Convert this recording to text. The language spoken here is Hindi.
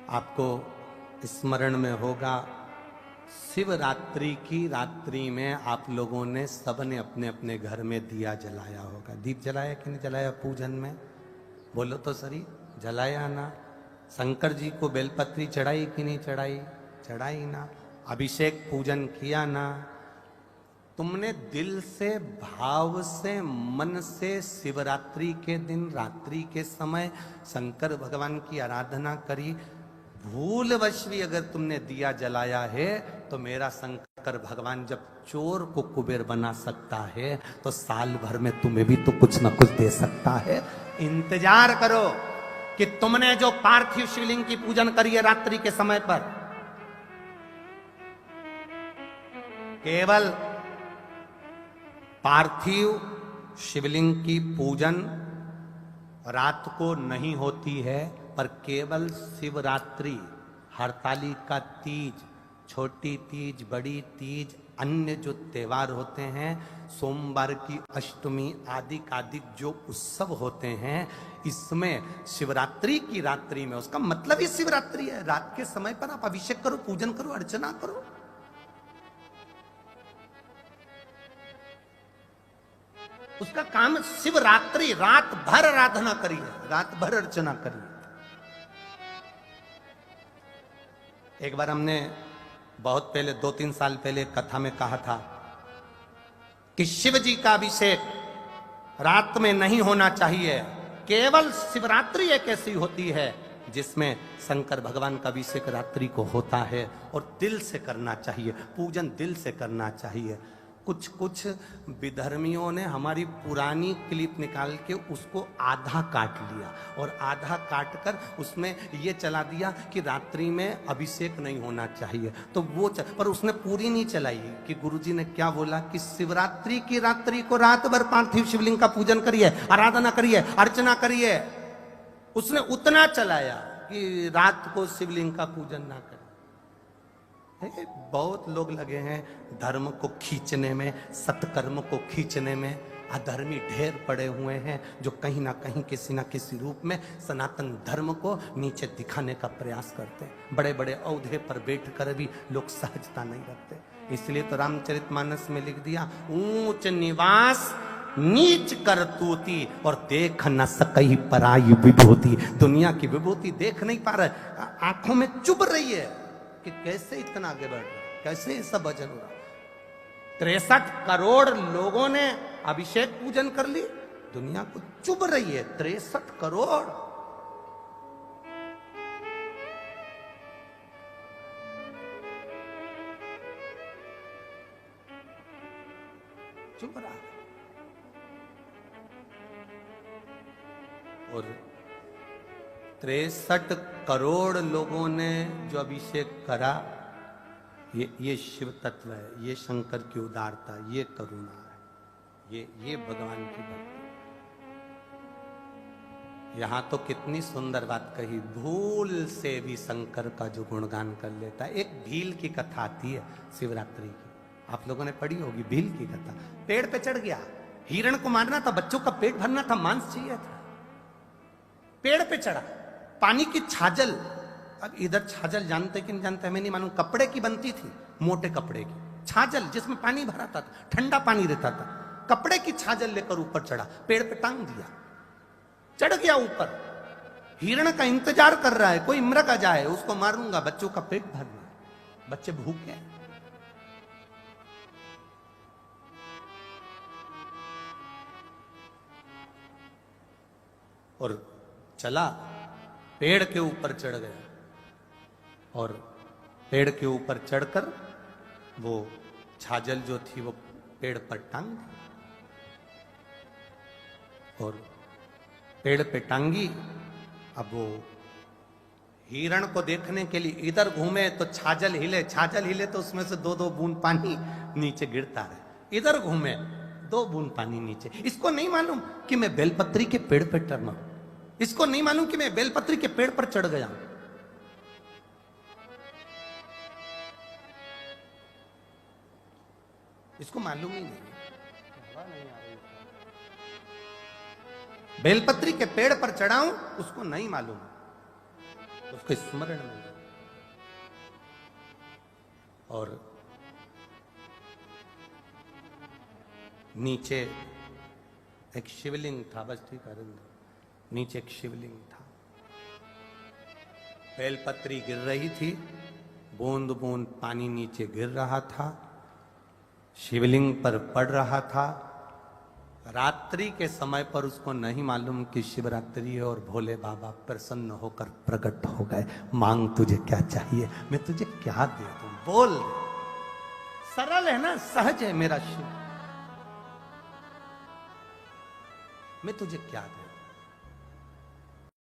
आपको स्मरण में होगा, शिवरात्रि की रात्रि में आप लोगों ने सबने अपने अपने घर में दिया जलाया होगा। दीप जलाया कि नहीं जलाया पूजन में? बोलो तो सही, जलाया ना? शंकर जी को बेलपत्री चढ़ाई कि नहीं चढ़ाई? चढ़ाई ना? अभिषेक पूजन किया ना? तुमने दिल से, भाव से, मन से शिवरात्रि के दिन रात्रि के समय शंकर भगवान की आराधना करी। भूलवश भी अगर तुमने दिया जलाया है तो मेरा शंकर भगवान जब चोर को कुबेर बना सकता है तो साल भर में तुम्हें भी तो कुछ ना कुछ दे सकता है। इंतजार करो कि तुमने जो पार्थिव शिवलिंग की पूजन करी है रात्रि के समय पर, केवल पार्थिव शिवलिंग की पूजन रात को नहीं होती है, पर केवल शिवरात्रि, हरतालिका तीज, छोटी तीज, बड़ी तीज, अन्य जो त्योहार होते हैं, सोमवार की अष्टमी आदि आदि जो उत्सव होते हैं, इसमें शिवरात्रि की रात्रि में, उसका मतलब ही शिवरात्रि है, रात के समय पर आप अभिषेक करो, पूजन करो, अर्चना करो। उसका काम शिवरात्रि, रात भर आराधना करिए, रात भर अर्चना करिए। एक बार हमने बहुत पहले 2-3 साल पहले कथा में कहा था कि शिव जी का अभिषेक रात में नहीं होना चाहिए, केवल शिवरात्रि एक ऐसी होती है जिसमें शंकर भगवान का अभिषेक रात्रि को होता है और दिल से करना चाहिए, पूजन दिल से करना चाहिए। कुछ विधर्मियों ने हमारी पुरानी क्लिप निकाल के उसको आधा काट लिया और आधा काट कर उसमें ये चला दिया कि रात्रि में अभिषेक नहीं होना चाहिए, तो वो पर उसने पूरी नहीं चलाई कि गुरुजी ने क्या बोला कि शिवरात्रि की रात्रि को रात भर पार्थिव शिवलिंग का पूजन करिए, आराधना करिए, अर्चना करिए। उसने उतना चलाया कि रात को शिवलिंग का पूजन ना करें। बहुत लोग लगे हैं धर्म को खींचने में, सत्कर्म को खींचने में। अधर्मी ढेर पड़े हुए हैं जो कहीं ना कहीं किसी ना किसी रूप में सनातन धर्म को नीचे दिखाने का प्रयास करते हैं। बड़े बड़े औहदे पर बैठकर भी लोग सहजता नहीं रखते। इसलिए तो रामचरितमानस में लिख दिया, ऊंच निवास नीच करतूती और देख न सकई पराई विभूति। दुनिया की विभूति देख नहीं पा रहे, आंखों में चुभ रही है कि कैसे इतना आगे बढ़ रहा, कैसे ये सब भजन हो रहा। 63 करोड़ लोगों ने अभिषेक पूजन कर ली, दुनिया को चुभ रही है 63 करोड़। चुभ रहा। और 63 करोड़ लोगों ने जो अभिषेक करा, ये शिव तत्व है, ये शंकर की उदारता, ये करुणा है, ये भगवान की भक्ति। यहां तो कितनी सुंदर बात कही, भूल से भी शंकर का जो गुणगान कर लेता है। एक भील की कथा आती है शिवरात्रि की, आप लोगों ने पढ़ी होगी भील की कथा। पेड़ पे चढ़ गया, हिरण को मारना था, बच्चों का पेट भरना था, मांस चाहिए था। पेड़ पे चढ़ा, पानी की छाजल, अब इधर छाजल जानते कि नहीं जानते मैं नहीं मालूम, कपड़े की बनती थी, मोटे कपड़े की छाजल जिसमें पानी भरा था, ठंडा पानी रहता था। कपड़े की छाजल लेकर ऊपर चढ़ा, पेड़ पे टांग दिया, चढ़ गया ऊपर। हिरण का इंतजार कर रहा है, कोई मृग आ जाए उसको मारूंगा, बच्चों का पेट भरना, बच्चे भूखे। और चला, पेड़ के ऊपर चढ़ गया और पेड़ के ऊपर चढ़कर वो छाजल जो थी वो पेड़ पर टांग दी और पेड़ पे टांगी। अब वो हिरण को देखने के लिए इधर घूमे तो छाजल हिले, छाजल हिले तो उसमें से 2-2 बूंद पानी नीचे गिरता रहे। इधर घूमे 2 बूंद पानी नीचे। इसको नहीं मालूम कि मैं बेलपत्री के पेड़ पर टर्ना, इसको नहीं मालूम कि मैं बेलपत्री के पेड़ पर चढ़ गया। इसको मालूम ही नहीं, बेलपत्री के पेड़ पर चढ़ाऊं उसको नहीं मालूम। उसके स्मरण में जाओ। और नीचे एक शिवलिंग था, बस ठीक है, नीचे एक शिवलिंग था, बेलपत्री गिर रही थी, बूंद बूंद पानी नीचे गिर रहा था, शिवलिंग पर पड़ रहा था। रात्रि के समय पर उसको नहीं मालूम कि शिवरात्रि है और भोले बाबा प्रसन्न होकर प्रकट हो गए। मांग तुझे क्या चाहिए, मैं तुझे क्या दे दूं, बोल। सरल है ना, सहज है मेरा शिव, मैं तुझे क्या दे।